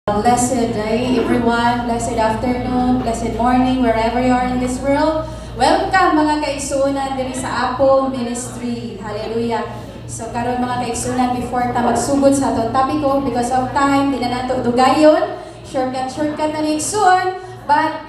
Blessed day, everyone. Blessed afternoon, blessed morning, wherever you are in this world. Welcome mga kaigsunan diri sa Apple Ministry. Hallelujah. So karon mga kaigsunan, before ta magsugod sa atong topiko, because of time, di na nato dugayon. Shortcut na ni igsoon. But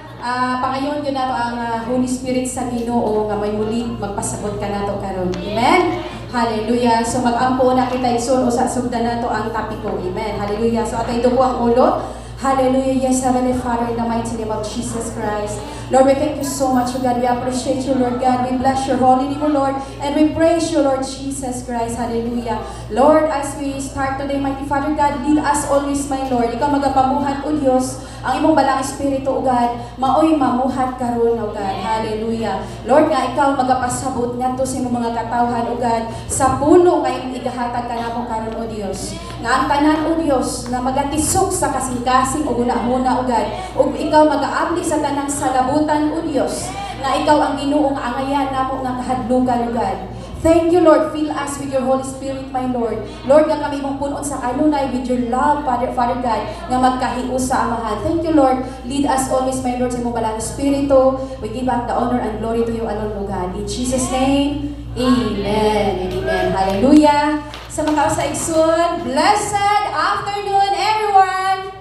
pangayon yun nato ang Holy Spirit sa Ginoo nga may muli magpasabot ka nato karon. Amen. Hallelujah. So mag-ampo na kita igsoon usa sugdan nato ang topiko. Amen. Hallelujah. So atay dugo ang ulo. Hallelujah. Yes, Heavenly Father, in the mighty name of Jesus Christ. Lord, we thank you so much, God. We appreciate you, Lord God. We bless your holy name, Lord. And we praise you, Lord Jesus Christ. Hallelujah. Lord, as we start today, mighty Father God, lead us always, my Lord. Ikaw magapamuhat, O Diyos, ang imong balang espiritu, O God, maoy mamuhat karon, O God. Hallelujah. Lord, nga ikaw magapasabot ngadto sa imong mga katawhan, O God, sa puno kay igahatag kanamo karon, O Dios. Nga ang tanan, O Dios, na magatisok sa kasing-kasing o guna-huna, O God, ug ikaw magaabli sa tanang salabutan, O Dios, nga ikaw ang Ginoo nga angayan namo nga kahadlukan, O God. Thank you, Lord. Fill us with your Holy Spirit, my Lord. Lord, nga kami mong punon sa kanunay with your love, Father God, nga magkahius sa Amahan. Thank you, Lord. Lead us always, my Lord, sa imong balang Espiritu. We give back the honor and glory to you alone, O God. In Jesus' name, Amen. Amen. Hallelujah. Sa mga sa igsoon, blessed afternoon, everyone.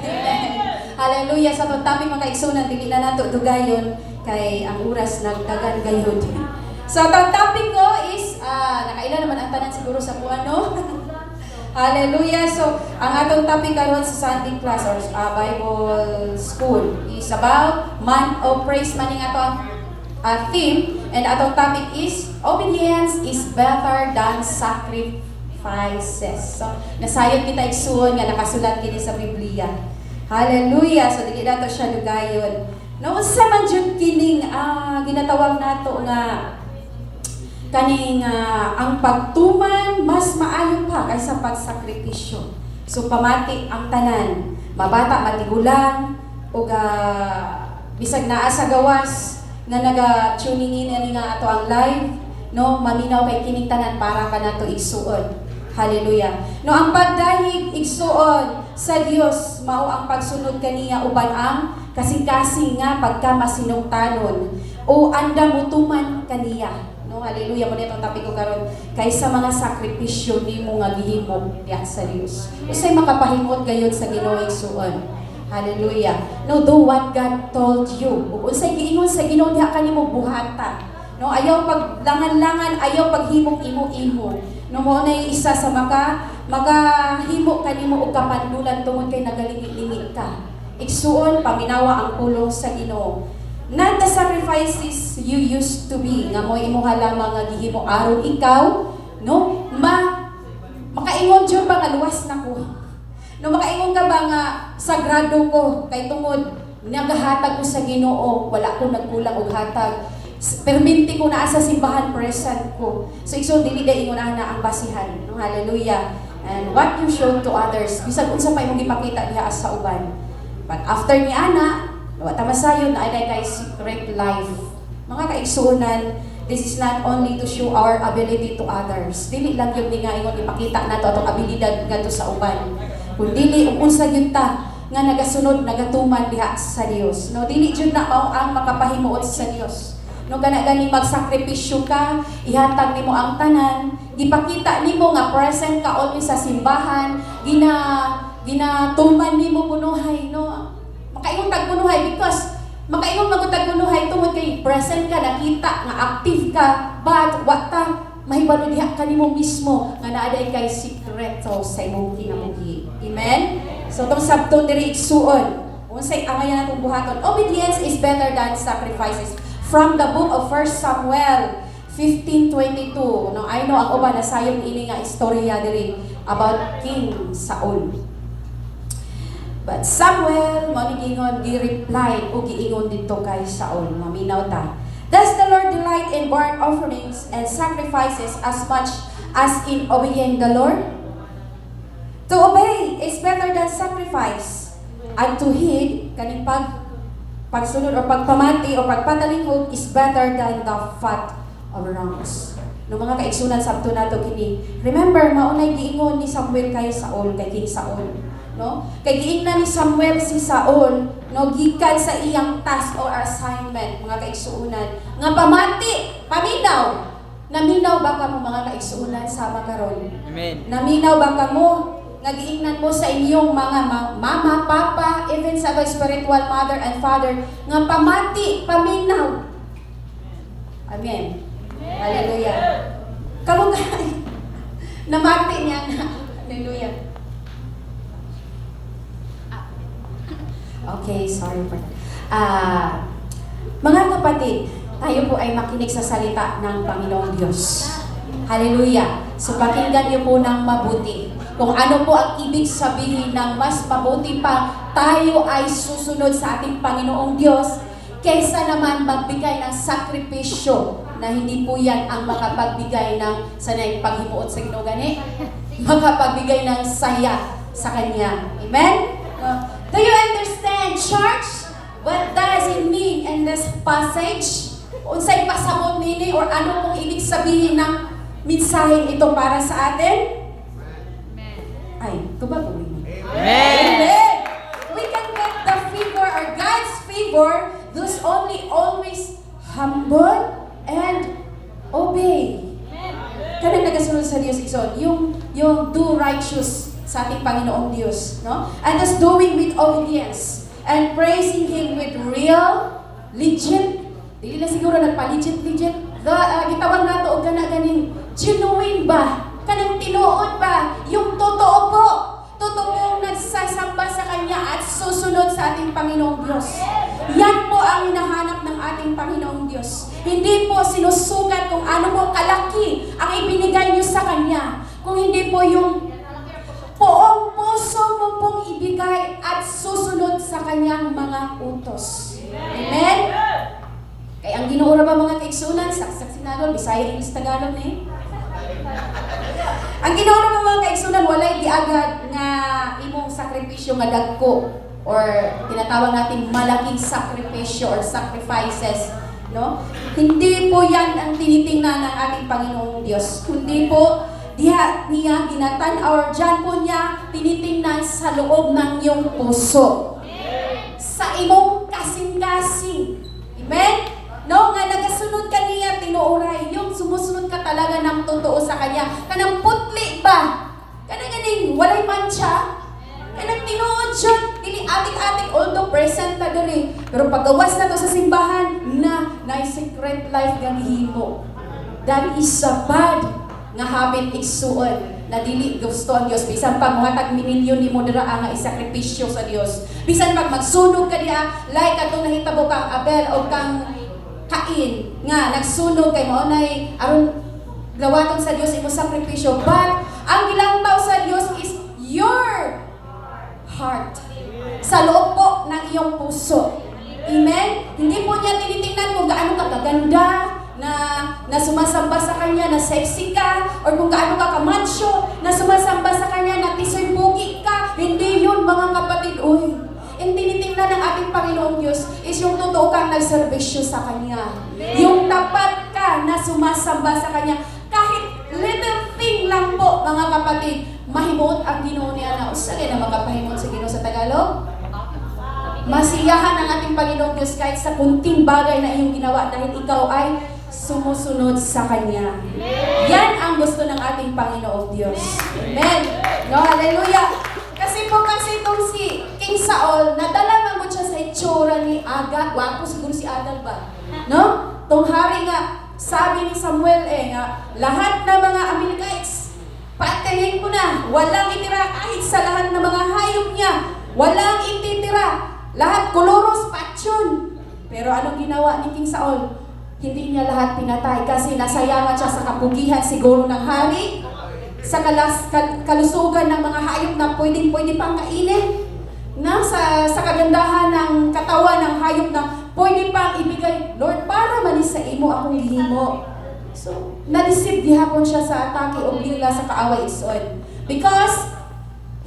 Amen. Hallelujah. Sa topic mga igsunan, dili na nato dugayon kay ang oras nagdagan gayud. So, ang topic ko is, nakaila naman ang tanan siguro sa kuha, no? Hallelujah. So, ang atong topic karon sa Sunday class or Bible school is about month of praise. Maning atong theme, and atong topic is, obedience is better than sacrifices. So, nasayod kita igsuon nga nakasulat kini sa Biblia. Hallelujah. So, dili nato siya dugayon. No, sa man jud kining ginatawag nato nga kaning ang pagtuman mas maayo pa kaysa pagsakripisyo. So pamati ang tanan, mabata matigulang ug bisag naa sa gawas nga naga-tuning in ani nga ato ang live, no, maminaw kay kining tanan para kanato igsuon. Hallelujah. No, ang pagdahig igsuon sa Dios mao ang pagsunod kaniya uban ang kasing-kasing nga pagkamasinungtanon o andamutuman kaniya. No, hallelujah mo nitong topic ko karon kaysa mga sakripisyo nimo nga gihimo diha sa Dios. Usay makapahimot gayud sa Ginoo igsuon. Hallelujah. No, do what God told you. Ug unsay giingon sa Ginoo diha kanimo buhata. No, ayaw paglangan-langan, ayaw paghimok imo-imo. No, mo na isa sa makahimo kanimo og kapandulan tungod kay nagalingit-lingit ka. Igsuon paminawa ang pulong sa Ginoo. Not the sacrifices you used to be nga mo imuha lamang nga gihimo aron ikaw, no, makaingon jud ba nga luwas nako. No, makaingon ka ba nga sagrado ko kay tungod nagahatag ko sa Ginoo, wala ko nagkulang og hatag. Perminti ko na sa simbahan present ko. So igsoon dili da ingon na ang basihan. No, hallelujah. And what you show to others, bisag unsa pa imong ipakita diha sa uban. But after ni ana, wata masayon na ay kay secret life. Mga kaigsunan, this is not only to show our ability to others. Dili lang yung nga ingon ipakita nato atong abilidad ngadto sa uban. Kun dili unsa gyud ta nga nagasunod nagatuman diha sa Dios. No, dili jud na mao ang makapahimuot sa Dios. No, gani magsakripisyo ka, ihatag nimo ang tanan, gipakita nimo nga present ka always sa simbahan, ginatuman nimo kunuhay, no. Makaingon tag kunuhay because makaingon magutag kunuhay tungod kay present ka, nakita nga active ka, but wa ta mahibalo diha kanimo mismo nga naaday kay sikreto sa imong kinabuhi. Amen. So tong sabton diri igsuon, unsay angayan natong buhaton, obedience is better than sacrifices. From the book of 1 Samuel 15:22. No, I know ang uban nasayong ini nga istorya diri about King Saul. But Samuel, manigingon, gi-reply o giingon dito kay Saul, maminaw ta. Does the Lord delight in burnt offerings and sacrifices as much as in obeying the Lord? To obey is better than sacrifice, and to heed, kaning pagsunod o pagpamati o pagpatalingkod is better than the fat of rams. No, mga kaigsunan sabto nato kini. Remember, maunay giingon ni Samuel kay Saul, kay King Saul. no? Kay giingnan ni Samuel si Saul, no, gikan sa iyang task or assignment, mga kaigsuunan, nga pamati, paminaw. Naminaw ba ka mo, mga kaigsuunan, sama karon? Amen. Naminaw ba ka mo? Nagiingnan mo sa inyong mga mama, papa, even sa spiritual mother and father, nga pamati, paminaw. Amen. Hallelujah. Kamu namati niya na. Hallelujah. Okay, sorry for that. Mga kapatid, tayo po ay makinig sa salita ng Panginoong Diyos. Hallelujah. So pakinggan niyo po ng mabuti. Kung ano po ang ibig sabihin ng mas mabuti pa tayo ay susunod sa ating Panginoong Diyos kaysa naman magbigay ng sakripisyo na hindi po yan ang makapagbigay ng sanay paghimuot sa Ginoo gani, makapagbigay ng saya sa Kanya. Amen? Do you understand, church? What does it mean in this passage? Unsay pasabot nini or ano pong ibig sabihin ng mensahe ito para sa atin? Ay, ito ba po? Amen! We can get the favor or God's favor those only always humble and obey. Kanang nagasunod sa Diyos ison, yung do righteous sa ating Panginoong Diyos, no? And just doing with obedience and praising Him with real, legit, dili na siguro nagpa-legit. Gitawag nato og ganing genuine ba? Kanang tinuod ba? Yung totoo po. Totoong nagsasamba sa Kanya at susunod sa ating Panginoong Diyos. Yan po ang hinahanap ng ating Panginoong Diyos. Hindi po sinusukat kung ano po kalaki ang ibinigay niyo sa Kanya. Kung hindi po yung buong puso mo pong ibigay at susunod sa Kanyang mga utos. Amen? Kaya ang Ginoo ba mga kaigsunan, saksak sinagol, Bisaya, English, Tagalog ni. Ang Ginoo ba mga kaigsunan, walay giagad nga imong sakripisyo nga dagko or tinatawag natin malaking sakripisyo or sacrifices, no? Hindi po yan ang tinitingnan ng ating Panginoong Diyos. Kundi po niya ginatan or dyan po niya tinitingnan sa loob ng iyong puso. Sa imong kasing-kasing. Amen? No, nga nagasunod ka niya, tinuuray, yung sumusunod ka talaga ng totoo sa Kanya. Kanang putli ba? Kanang ganing, walay mancha. Kanang tinuod siya, dili ating-ating, although present na dali. Pero paggawas na to sa simbahan, na secret life ganihimo. That is a bad nga habit igsuon na dili gusto ang Dios. Bisan pag muhatag minilyon nimo dira nga isakripisyo sa Dios. Bisan pag magsunog ka diha, like atong nahitabo kang Abel o kang Cain nga nagsunog kay mao nay aron gawaton sa Dios imo sakripisyo. But ang gilantaw sa Dios is your heart. Sa loob po ng iyong puso. Amen? Hindi po niya tinitingnan kung gaano ka kaganda, na sumasamba sa Kanya, na sexy ka, or kung gaano ka kamacho, na sumasamba sa Kanya, na tisoy bugi ka. Hindi yun, mga kapatid. Uy, ang tinitingnan ng ating Panginoong Diyos is yung totoo kang nagserbisyo sa Kanya. Yung tapat ka na sumasamba sa Kanya. Kahit little thing lang po, mga kapatid, mahimot ang Ginoo niya na usagay na makapahimot sa Ginoo sa Tagalog. Masiyahan ang ating Panginoong Diyos kahit sa kunting bagay na iyong ginawa dahil ikaw ay sumusunod sa Kanya. Yan ang gusto ng ating Panginoong Diyos. Amen. No, hallelujah. Kasi itong si King Saul, nadala man mo siya sa itsura ni Agag. Wapo siguro si Agag ba? No? Tong hari nga, sabi ni Samuel nga, lahat ng mga Amalekites, patayin ko na. Walang itira kahit sa lahat ng mga hayop niya. Walang ititira. Lahat koloros, patsyon. Pero anong ginawa ni King Saul? Hindi niya lahat pinatay kasi nasayangan siya sa kapugihan siguro ng hari, sa kalusugan ng mga hayop na pwede pang kainin, sa kagandahan ng katawan ng hayop na pwede pang ibigay. Lord, para manis sa imo akong gihimo. So, na-deceive gihapon siya sa atake o bila sa kaaway ison. Because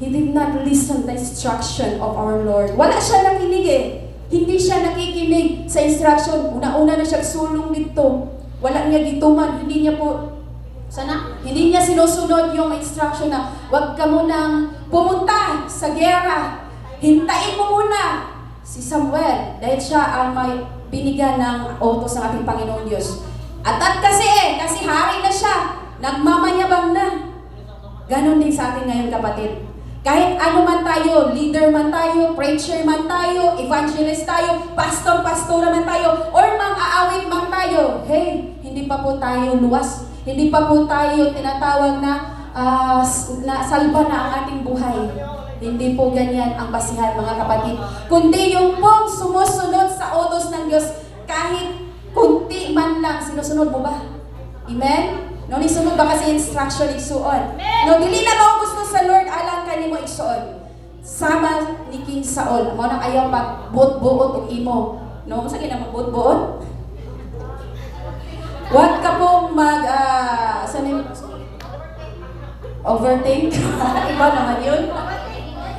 he did not listen to the instruction of our Lord. Wala siya nakinig eh. Hindi siya nakikinig sa instruction. Una-una na siya sulong dito. Wala niya gituman. Hindi niya po Sana, hindi niya sinusunod yung instruction na huwag ka munang pumunta sa gera. Hintayin mo muna si Samuel dahil siya ang may binigyan ng utos ng ating Panginoon Diyos. At kasi hari na siya, nagmamanyabang na. Ganon din sa atin ngayon, kapatid. Kahit ano man tayo, leader man tayo, preacher man tayo, evangelist tayo, pastor man tayo, or mang-aawit man tayo, hey, hindi pa po tayo luwas. Hindi pa po tayo tinatawag na salba na ang ating buhay. Hindi po ganyan ang basihan, mga kapatid. Kundi yung pong sumusunod sa utos ng Diyos, kahit kunti man lang, sinusunod mo ba? Amen? No, isunod ba kasi instruction igsuon? No, dili na mo gusto sa Lord, alang kanimo igsuon. Sama ni King Saul, mo nang ayaw pag buot-buot og imo. No, sa gina buot-buot? Huwag ka pong overthink. Iba naman yun.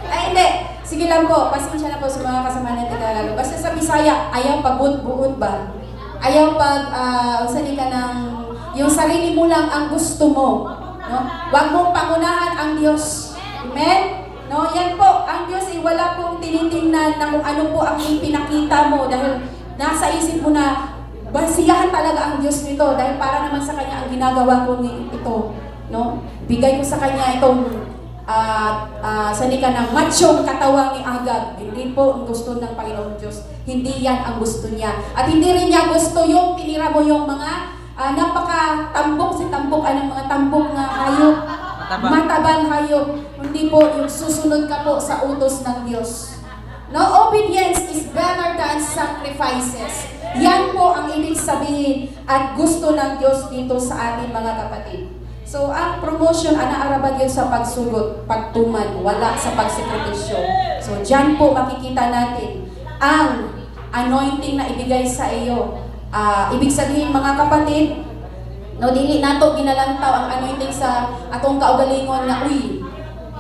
Ay, hindi. Sige lang po, pasensya na po sa mga kasama natin Tagalog. Basta sa Bisaya, ayaw pag buot-buot ba? Ayaw pag, sali ka ng, yung sarili mo lang ang gusto mo. No? Huwag mong pangunahan ang Diyos. Amen? No, yan po, ang Diyos ay wala pong tinitingnan na kung ano po ang ipinakita mo dahil nasa isip mo na basiyahan talaga ang Diyos nito dahil para naman sa Kanya ang ginagawa ko ito. No? Bigay ko sa Kanya itong sani ka ng machong katawang ni Agag. Hindi po ang gusto ng Panginoon Diyos. Hindi yan ang gusto niya. At hindi rin niya gusto yung tinira mo yung mga napaka-tambok, ng mga tambok na hayop. Matabang hayop. Hindi po yung susunod ka po sa utos ng Diyos. No, obedience is better than sacrifices. Yan po ang ibig sabihin at gusto ng Diyos dito sa ating mga kapatid. So, ang promotion, anaarabag yun sa pagsugot, pagtuman, wala sa pagsakripisyo. So, dyan po makikita natin ang anointing na ibigay sa iyo. Ibig sabihin, mga kapatid, no, dili nato ginalantaw ang anointing sa atong kaugalingon na, uy,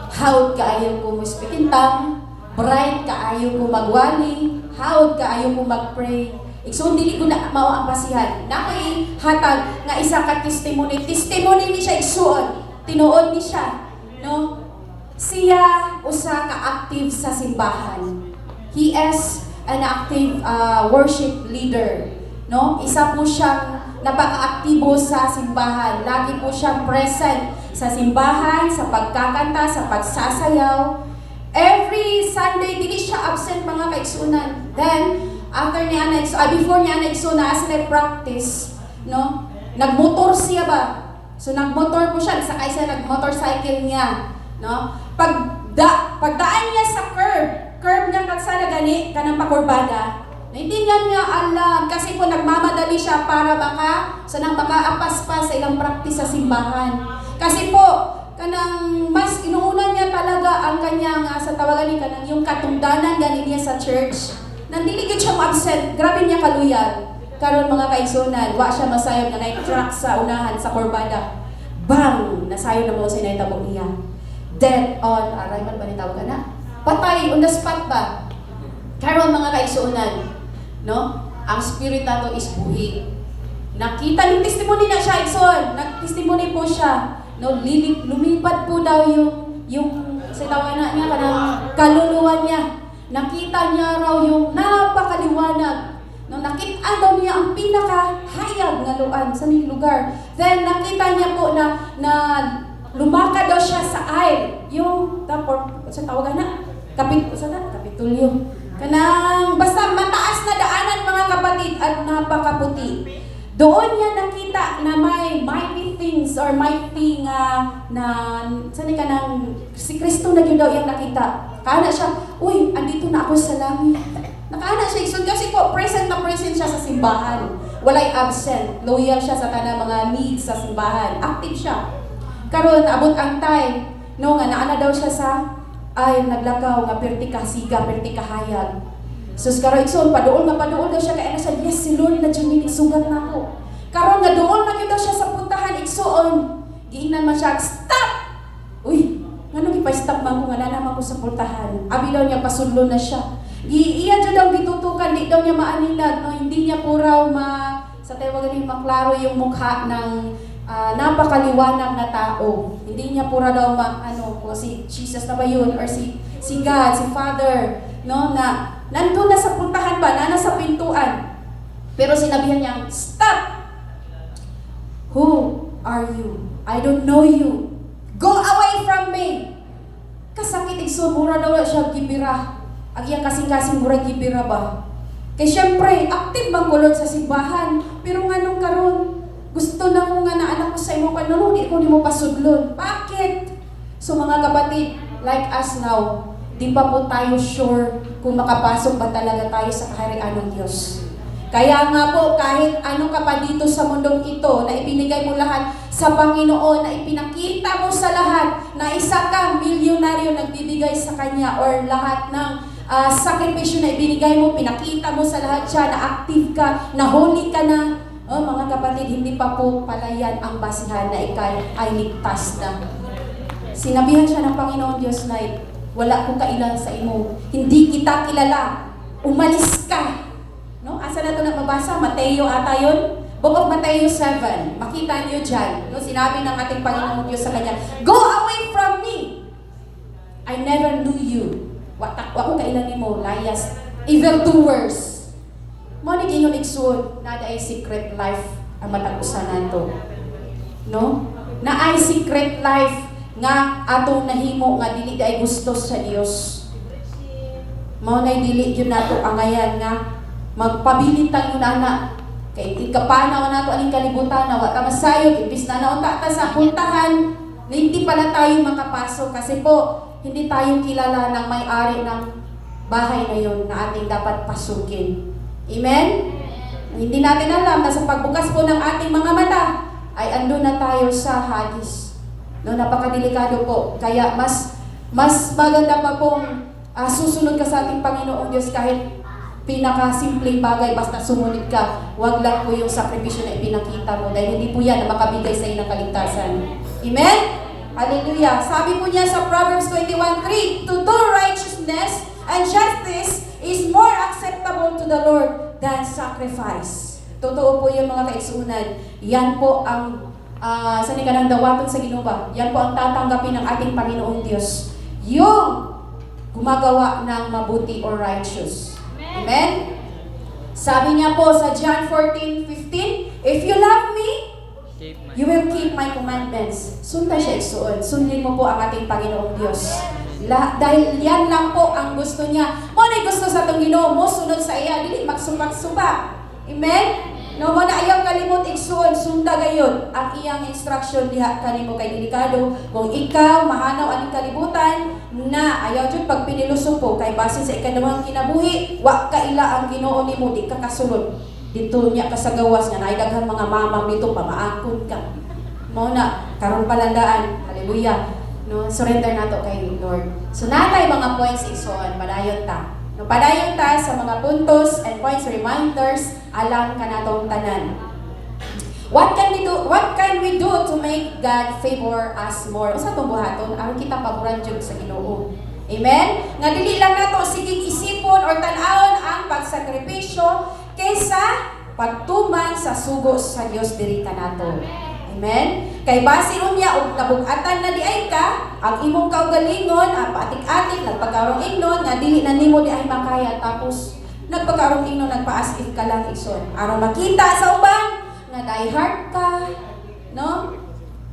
hawd kaayo ko mo-speak in tongue, bright kaayo ko magwali, hawd kaayo ko mag-pray. So, dili ko na mao ang basihan. Nakoy hatag nga isa ka testimony. Testimony ni siya igsuon. Tinuod ni siya. No? Siya usa ka active sa simbahan. He is an active worship leader. No? Isa po siyang napaka-aktibo sa simbahan. Lagi po siyang present sa simbahan, sa pagkakanta, sa pagsasayaw. Every Sunday, dili siya absent, mga kaigsunan. Then, after niya before niya na sila practice, no? Nagmotor siya ba? So nagmotor po siya, sakay siya nagmotorcycle niya, no? Pagdaan niya sa curve niya kalsada gani kanang pakurbada. Hindi niya alam kasi po nagmamadali siya para makaapas pa sa ilang practice sa simbahan. Kasi po kanang mas inuuna niya talaga ang kanyang sa tawagan ni kanang yung katungdanan gani niya sa church. Nandili gid siya absent, grabe niya kaluyag. Karon mga kaigsunan, wa siya masayod na truck sa unahan sa kurbada. Bang! Nasayo na mo sa naitabo niya. Dead on, aray man ba nitawag na? Patay, on the spot ba? Karon mga kaigsunan, no? Ang spirit nato is buhi. Nakita ng testimony na siya, igsoon. Nag-testimony po siya. No, lumipad po daw yung sa tawanan niya, kanang kaluluwa niya. Nakita niya raw yung napakaliwanag. No, nakita daw niya ang pinakahayag na lugar. Then nakita niya po na lumakad daw siya sa aisle. Yung sa tawagan na Kapitulyo. Kanang basta mataas na daanan, mga kapatid, at napakaputi. Doon niya nakita na may mighty things or mighty si Kristo na yun daw yung nakita. Kaana siya, uy, andito na ako sa langit. Nakaana siya, so kasi po, present na present siya sa simbahan. Walay absent. Loyal siya sa tanang mga needs sa simbahan. Active siya. Karon abot ang time, no, nga naana daw siya sa, naglakaw, nga pertika siga, pertika hayag. So, karon ikson, paduol daw siya, kaya na siya, yes, si Lord na dyan sugat na ako. Karon nga doon na daw siya sa puntahan, iksoon. Giingnan man siya, stop! Uy, nga ipay-stop man ko, nga naman ko sa puntahan. Abi daw niya, pasunlo na siya. Iya dyan daw gitutukan, di daw niya maaninag, no? Hindi niya po raw sa tawagan niya maklaro yung mukha ng napakaliwanag na tao. Hindi niya pura daw kung si Jesus na ba yun or si God, si Father, no, na nandun na sa puntahan ba, na nasa pintuan. Pero sinabihan niya, stop! Who are you? I don't know you. Go away from me! Kasakit igsoon, mura daw siya gibira. Agyan kasing-kasing mura gibira ba? Kaya syempre, active bang kulod sa simbahan. Pero nga nung karon, gusto na mo nga na anak ko sa imo panunod, di mo pasudlon. Bakit? So mga kapatid, like us now, di pa po tayo sure kung makapasok ba talaga tayo sa kaharian ng Diyos. Kaya nga po, kahit ano ka pa dito sa mundong ito, na ibinigay mo lahat sa Panginoon, na ipinakita mo sa lahat, na isa kang milyonaryo nagbibigay sa Kanya, or lahat ng sakripisyo na ibinigay mo, pinakita mo sa lahat siya, na active ka, na holy ka na. Oh, mga kapatid, hindi pa po pala yan ang basihan na ikay ay ligtas na. Sinabihan siya ng Panginoon Diyos na, wala ko kailan sa imo, hindi kita kilala, umalis ka. No? Asa na ito na mabasa? Mateo ata yun? Book of Mateo 7. Makita niyo dyan. No? Sinabi ng ating Panginoon Diyos sa kanya, go away from me! I never knew you. Wala ko kailan mo, liars, evildoers. Monig inyo igsoon, na ay secret life ang matag-usan nato. No? Na ay secret life nga atong nahimo nga dili ay gusto sa Dios. Mao nay dili gyud nato angayan nga magpabilitan yun ana. Kay ikapanaw nato aning kalibutan na wa ta masayod imbis na naunta ta sa puntahan, hindi pala tayo makapasok kasi po hindi tayo kilala ng may-ari ng bahay na yun na ating dapat pasukin. Amen? Hindi natin alam na sa pagbukas po ng ating mga mata ay andun na tayo sa Hades. No, napakadelikado po. Kaya mas maganda pa pong susunod ka sa ating Panginoong Diyos kahit pinakasimpleng bagay, basta sumunod ka. Huwag lang po yung sakripisyo na ipinakita mo dahil hindi po yan na makabigay sa iyo ng kaligtasan. Amen? Hallelujah. Sabi po niya sa Proverbs 21:3, to do righteousness and justice is more acceptable to the Lord than sacrifice. Totoo po yung mga kaigsuunan. Yan po ang saan ka nang dawaton sa Ginoo ba? Yan po ang tatanggapin ng ating Panginoong Diyos. Yung gumagawa ng mabuti or righteous. Amen? Sabi niya po sa John 14:15, if you love me, you will keep my commandments. Sundan siya igsuon. Sundin mo po ang ating Panginoong Diyos. Dahil yan lang po ang gusto niya. Mo gusto sa itong Ginoo mo, sunod sa iya, dili magsupak-supak. Amen? No, mo na ayaw kalimot igsuon, sunda gayon ang iyang instruction diha kanimo kay delikado. Kung ikaw mahanaw aning kalibutan na ayaw jud pag pinilusog po kay base sa ikadawang kinabuhi, wa kaila ang Ginoo nimo, di ka kasulod. Dito niya ka sa gawas nga naay daghang mga mamang dito pamaakon ka. Mo na karon palandaan. Hallelujah. No, surrender nato kay Lord. So natay mga points igsoon, padayon ta. No, padayon ta sa mga puntos and points reminders alam ka natong tanan. What can we do to make God favor us more? Usa tong buhaton aron kita paboran jud sa Ginoo. Amen? Nga dili lang nato sigig isipon or tan-awon ang pagsakripisyo kaysa pagtuman sa sugo sa Dios diri kanato. Amen? Kay base unya og nabug-atan na di ay ka, ang imong kaugalingon, patik-atik, nagpagkarong ignon, nga dili na nimo di ay makaya, tapos nagpagkarong ignon, nagpa-as-if ka lang igsoon. Aron makita sa uban, nga die-hard ka, no?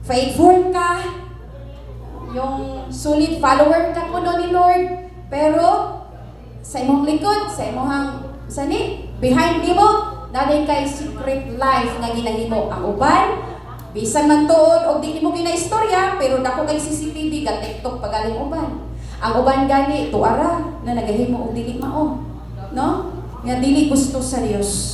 Faithful ka, yung solid follower ka kuno ni Lord, pero sa imong likod, sa imong behind nimo, naday kay secret life nga ginahimo ang uban. Bisan man tuod og di mo ginaistorya, pero dako kay CCTV ga TikTok pagaling uban. Ang uban gani tuara na nagahimo og dili mao, no? Nga dili gusto sa Dios.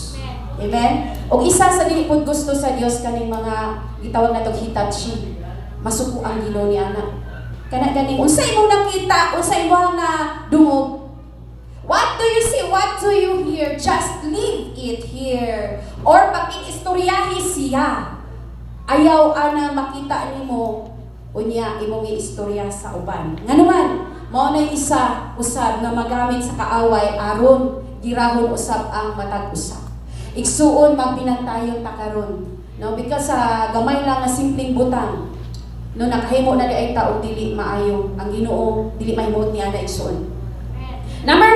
Amen. Og isa sa dili pud gusto sa Dios kaning mga gitawag natong hitachi. Masuko ang Ginoo ni anak. Kana gani unsay imong nakita, unsay imong na dungog. What do you see? What do you hear? Just leave it here. Or pakig-istoryahi siya. Ayaw ana makita nimo unya imong istorya sa uban. Nganuman, mao nay isa usab nga magamit sa kaaway aron girahon usab ang matag usab. Igsuon magpinantayon ta karon No, because gamay lang nga simpleng butang. No, nakahimo na di ay tao dili maayo. Ang Ginoo dili mahimot niya na igsoon. Number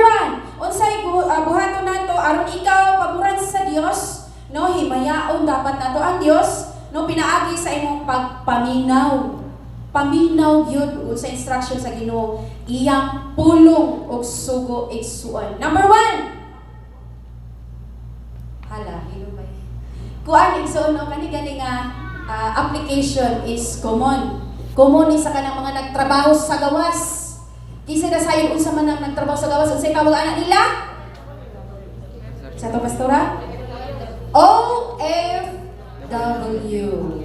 1, unsay buhaton nato aron ikaw paboran sa Dios, no, himayaon dapat nato ang Dios, no, pinaagi sa imong pagpaminaw. Paminaw gyud sa instruction sa Ginoo, iyang pulong og sugo igsuon. Number 1. Hala, hinumay. Kuan igsuon no kani gani nga application is common. Common ni sa kanang mga nagtrabaho sa gawas. Kisa na sayon unsa man ang nagtrabaho sa gawas, unsay tawag ana nila? Sa to pastora? OFW.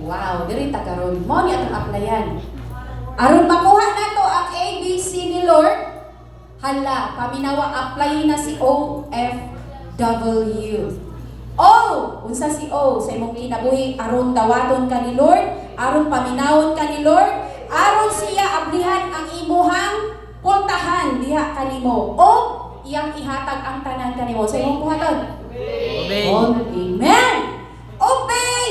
Wow, diri ta karon. Mo ni atong applyan. Aron makuha nato ang ABC ni Lord, hala, paminawa apply na si OFW. O, unsa si O sa imong kinabuhi aron dawaton ka ni Lord, aron paminawon ka ni Lord, aron siya ablihan ang imuhang pultahan diha kanimo o iyang ihatag ang tanan kanimo sa imong buhaton. Obey. Amen. Obey.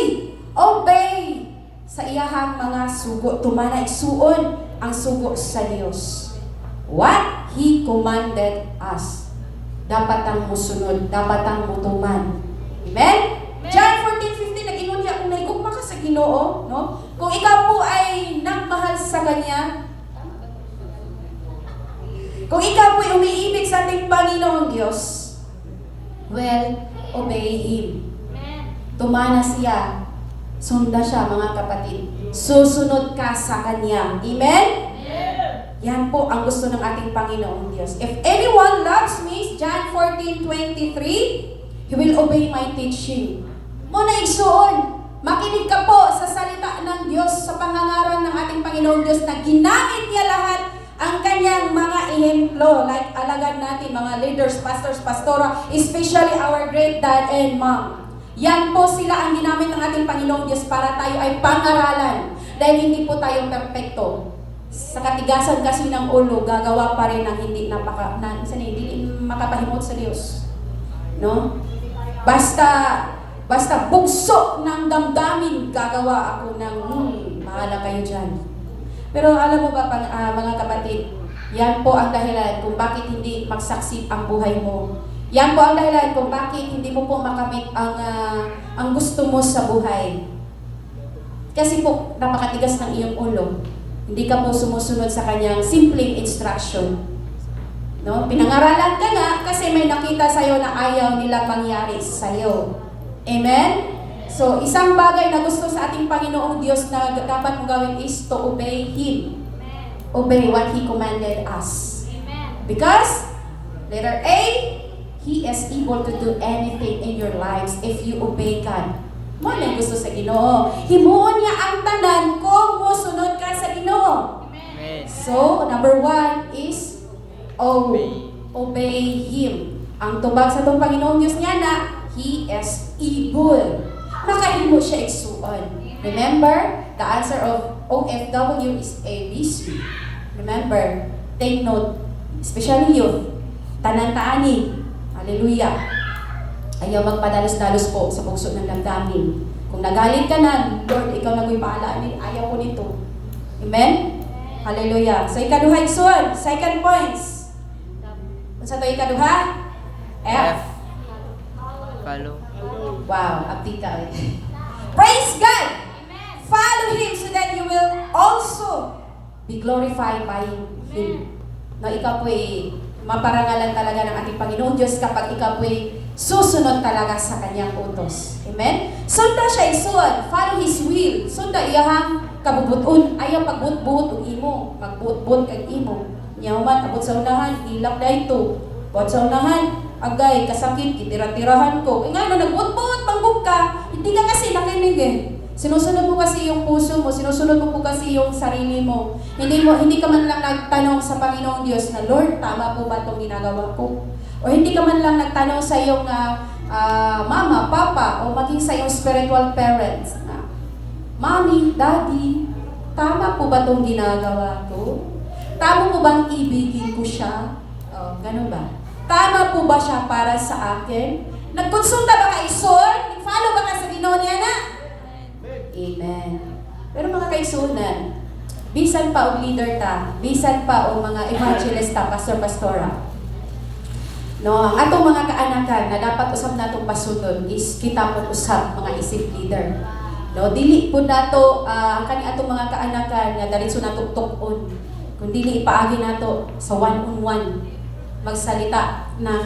Obey sa iyahang mga sugo, tumana igsuon ang sugo sa Dios. What He commanded us. Dapat ang musunod, dapat ang mutuman. Amen? John 14:15 nag-ingon niya kung nahigugma ka sa Ginoo, no? Kung ikaw po ay nagmahal sa Kanya, kung ikaw po ay umiibig sa ating Panginoong Diyos, well, obey Him. Tumana siya. Sunda siya, mga kapatid. Susunod ka sa Kanya. Amen? Yan po ang gusto ng ating Panginoong Diyos. If anyone loves me, John 14:23, he will obey my teaching. Muna igsuon. Makinig ka po sa salita ng Diyos, sa pangangaral ng ating Panginoong Diyos na ginamit niya lahat ang kanyang mga ehemplo, like alagad natin, mga leaders, pastors, pastora, especially our great dad and mom. Yan po sila ang ginamit ng ating Panginoong Diyos para tayo ay pangaralan. Dahil hindi po tayo perfecto. Sa katigasan kasi ng ulo, gagawa pa rin ng hindi hindi makapahimot sa Diyos. No? Basta bugso ng damdamin, gagawa ako ng, bahala kayo dyan. Pero alam mo ba, mga kapatid, yan po ang dahilan kung bakit hindi magsaksip ang buhay mo. Yan po ang dahilan kung bakit hindi mo po makamit ang gusto mo sa buhay. Kasi po, napakatigas ng iyong ulo. Hindi ka po sumusunod sa kanyang simpleng instruction. No? Pinangaralan ka nga kasi may nakita sa'yo na ayaw nila mangyari sa'yo. Amen? So, isang bagay na gusto sa ating Panginoong Diyos na dapat mong gawin is to obey Him. Obey what He commanded us. Because, letter A, He is able to do anything in your lives if you obey God. Mo na gusto sa Ginoo. Himuon niya ang tanan kung musunod ka sa Ginoo. So, number 1 is obey Him. Ang tubag sa itong Panginoong Diyos niya na He is able. Makahimo siya igsuon. Remember, the answer of OFW is ABC. Remember, take note, especially youth, tanan-taani. Hallelujah. Ayaw magpadalos-dalos po sa bugso ng damdamin. Kung nagalit ka na, Lord, ikaw na ko'y paalaanin, ayaw ko nito. Amen? Hallelujah. So, ikaduha igsuon. Second points. Unsa to ikaduha? F. Follow. Wow, abdi ka. Praise God! Follow Him so that you will also be glorified by Him. No, ikaw po'y maparangalan talaga ng ating Panginoon Diyos kapag ikaw po'y susunod talaga sa Kanyang utos. Amen? Sunda siya isuon. Follow His will. Sunda iyahang kabubuton. Ayaw pagbut-buhot og imo. Magbuot-buot kag imo. Nyaman, abot sa unahan, ilak na ito. Abot sa unahan, agay, kasakit, itira-tirahan ko. Nga na, nagbuot-buot, panggog ka. Hindi ka kasi nakinig eh. Sinusunod mo kasi yung puso mo, sinusunod mo po kasi yung sarili mo. Hindi ka man lang nagtanong sa Panginoong Diyos na, Lord, tama po ba itong ginagawa ko? O hindi ka man lang nagtanong sa iyong mama, papa, o maging sa iyong spiritual parents na, Mommy, Daddy, tama po ba itong ginagawa ko? Tama po bang ibigin ko siya? O, ganun ba? Tama po ba siya para sa akin? Nagkonsulta ba ka ison? Follow ba ka sa Ginoo niya na? Amen. Pero mga kaigsunan, bisan pa og leader ta, bisan pa og mga evangelist ta, pastor-pastora, no, ang atong mga kaanakan na dapat usab natong pasunod is kita pud usab mga isip leader. No, dili pud nato ang kani atong mga kaanakan nga diretso nato tukon. Kung dili ipaagi nato sa one-on-one magsalita ng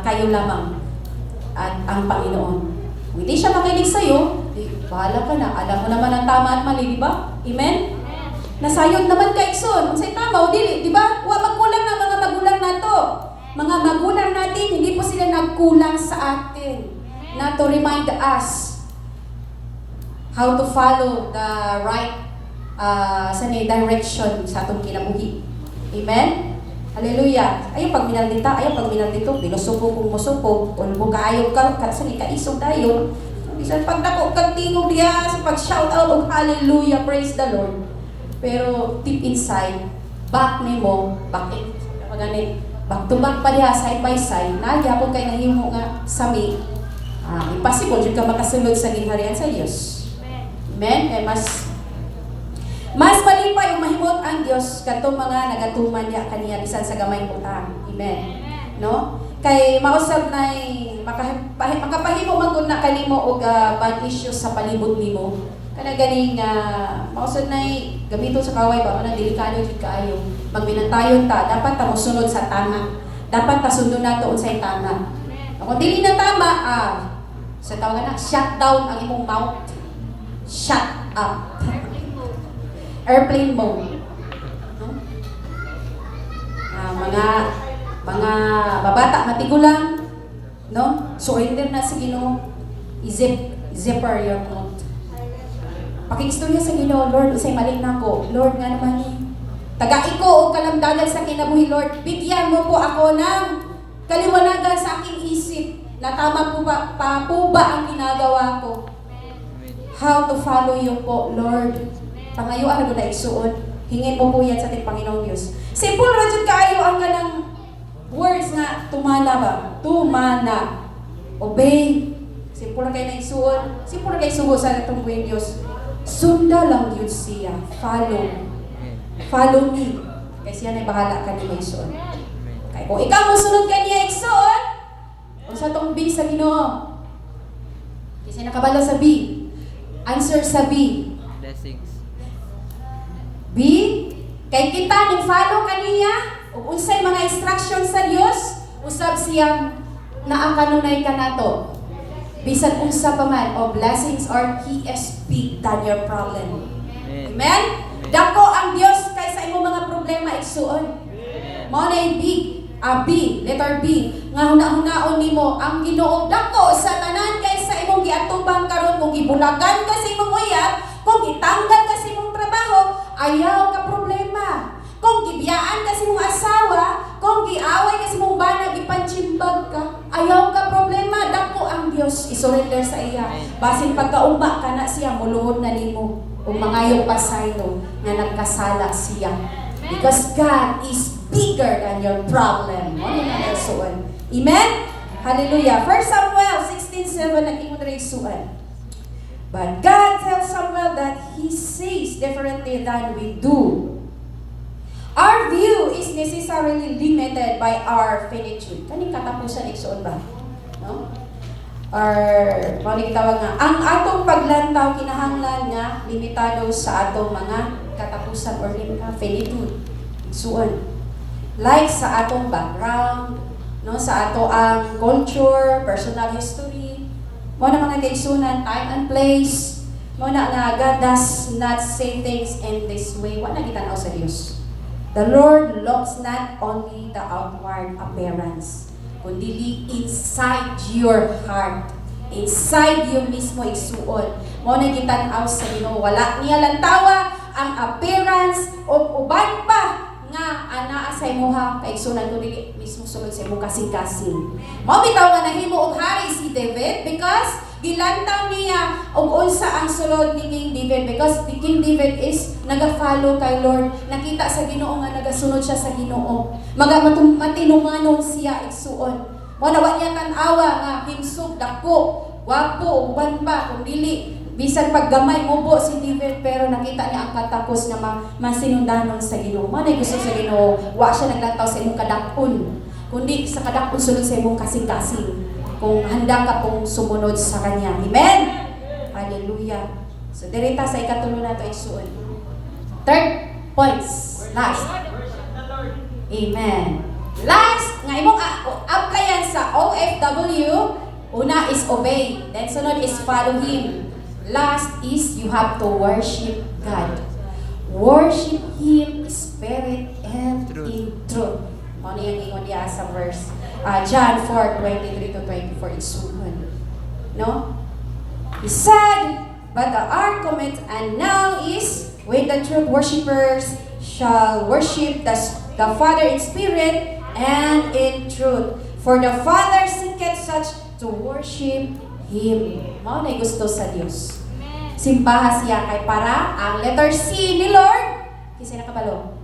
kayo lamang at ang Panginoon. Kung hindi siya makinig sa'yo, bahala ka na. Alam mo naman ang tama at mali, di ba? Amen? Nasayod naman ka, Ikson. Kung sa'yo tama o dili, di ba? Huwag magkulang ng mga magulang nato. Mga magulang natin, hindi po sila nagkulang sa atin na to remind us how to follow the right direction sa atong kinabuhi. Amen? Hallelujah. Ayaw pag minaldita, ayaw pag minaldito, pinusupo kung musupo, ulbo ka, ayaw ka, sa ikaisog tayo. Bisan pag dako kag tingog diya sa pag-shout out of hallelujah, praise the Lord. Pero deep inside, back nimo, bakit? Pagani, back to back pa diha, side by side, nagya po kay nahimo nga sami. Impossible jud ka makasulod sa gingharian sa Dios. Amen. Kay mas malipay yung mahimot ang Dios kadtong mga nagatuman niya kaniya bisan sa gamay utang. Amen. No? Kay mausab nay makapahimo man gud na kanimo og bad issues sa palibot nimo. Kana ganing mausab nay gamito sa kaway ba man delikado jud kaayo. Magbinantayon ta, dapat ta mosunod sa tama. Dapat ta sundon nato unsay tama. Kung dili na tama, sa tawag na shut down ang imong mouth. Shut up. Airplane mode. No? Mga babata matigulang, no? Surrender na sa Ginoo. Zipper your mouth. Pakistorya sa Ginoo, Lord, usay mali nako. Lord nga naman ni. Tagai ko og kalamdagan sa kinabuhi, Lord. Bigyan mo po ako ng kaliwanagan sa aking isip. Na tama po ba ang ginagawa ko? How to follow you po, Lord. Pangayuan na na igsuon. Hingin mo po yan sa ating Panginoong Diyos. Simple ra jud kaayo ang ganang words nga tumana ba? Tumana. Obey. Simple ra kay na igsuon. Simple ra kay sugo sa atong buong Diyos. Sunda lang yun siya. Follow. Follow me. Kasi yan ay bahala ka ni igsuon. Kaya kung ikaw mosunod ka niya igsuon, kung sa itong B sa Ginoo. Kasi nakabalo sa B. Answer sa B. Blessings. B, kay kita ning follow kaniya ug unsay mga instruction sa Dios, usab siyang naa kanunay ka nato. Bisan unsa pa man o blessings or He is big than your problem. Amen. Dako ang Dios kay sa imong mga problema igsuon. Mao na B, letter B, nga huna-hunaon nimo ang Ginoo dako sa tanan kay sa imong giatubang karon kung gibulagan ka sa imong uyab, kung gitanggal ka sa imong trabaho, ayaw ka problema. Kung gibiyaan ka sa imong asawa, kung giaway ka sa imong bana, gipanchimbag ka, ayaw ka problema. Dako ang Dios, isurrender sa iya. Basin pagkaumba ka na siya, muluhod na nimo ug mangayong pasaylo nga nagkasala siya. Because God is bigger than your problem. Ano na isuon? Amen? Hallelujah. 1 Samuel 16:7 nag-ingon ra isuon. But God tells Samuel that He sees differently than we do. Our view is necessarily limited by our finitude. Kaning katapusan igsuon ba? No? Or mali tawag nga, ang atong paglantaw kinahanglan nga limitado sa atong mga katapusan or finitude. Igsuon. Like sa atong background, no, sa ato ang culture, personal history, mo na mga kaigsunan, time and place, mo na nga God does not say things in this way. Wala gitanaw sa Dios. The Lord looks not only the outward appearance, kundi inside your heart. Inside you mismo igsuon. Mo na gitanaw sa Ginoo. Wala niya lantawa ang appearance o uban pa nga anaa sa imuha kaigsunan kundi mismo sulod sa imong kasing-kasing. Mao bitaw nga nahimo og hari si David because gilantaw niya og unsa ang sulod ni King David because the King David is naga-follow kay Lord. Nakita sa Ginoo nga nagasunod siya sa Ginoo. Matinumanon siya igsuon. Mo na wa niya tan-awa nga himsog dako, wapo, uban pa kung dili Bisan paggamay mubo si David pero nakita niya ang katapos nga masinundanon sa Ginoo. Manay gusto sa Ginoo, wa siya naglantaw sa imong kadakon, kundi sa kadakon sulod sa imong kasing-kasing. Kung handa ka pong sumunod sa Kanya. Amen? Hallelujah. So, direta sa ikatulo na ito isuon. Third points. Last. Amen. Last, nga imong applyan sa OFW, una is obey. Then sunod is follow Him. Last is you have to worship God. Worship Him, Spirit and in truth. Ano yung ingon niya sa verse John 4:23 to 24 isuon. No? He said, but the argument and now is with the truth worshippers shall worship the Father in spirit and in truth. For the Father seeketh such to worship Him. Mao na gusto sa Dios. Simbaha siya kay para ang letter C ni Lord. Kasi nakabalo.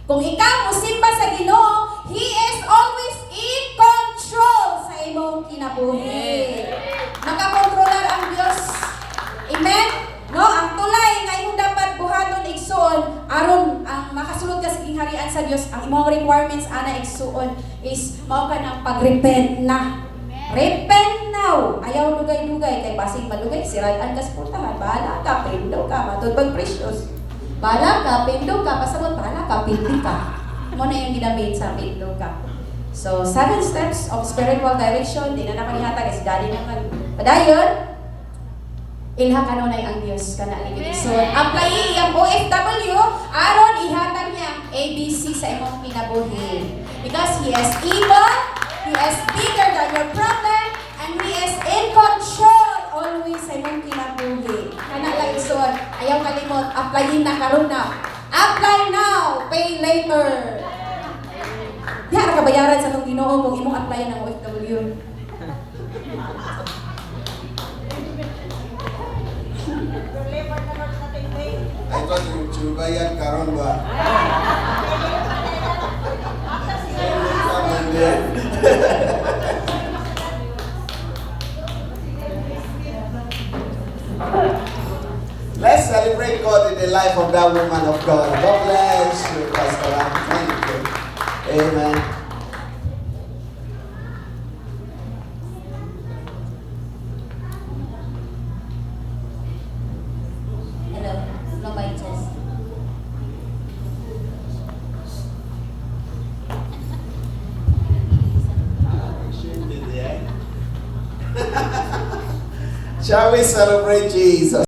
Kung ikaw musimba sa Ginoo, He is always in control sa imong kinabuhi. Nakakontrolar ang Dios. Amen? No, ang tulay nga imong dapat buhaton igsuon aron ang makasulod ka sa gingharian sa Dios, ang imong requirements ana igsuon is mao ka ng pagrepent na. Repent now. Ayaw dugay-dugay kay basig madugay siraan ka sa pultahan. Bahala ka, pindo ka, matudbag precious. Bahala ka, pindo ka, pasabot bahala ka, pindi ka. Mo na yung ginamit sa pindo ka. So, 7 steps of spiritual direction. Di na napanihata kasi daddy naman. Padayon, ilha kanunay ang Dios kana ligid. So, apply ang OFW aron ihatag niya ABC sa imong kinabuhi. Because He is able, He is bigger than your problem, and He is in control always sa imong kinabuhi. Kana lang isuon, ayaw kalimot, applyin na karon na. Apply now, pay later. Diha ra kabayaran sa tong Ginoo kung imong applyan ang OFW. Ay, ito, subayan karon ba? Let's celebrate God in the life of that woman of God. God bless you, Pastor Ram. Thank you. Amen. Hello, no by chest. Shall we celebrate Jesus?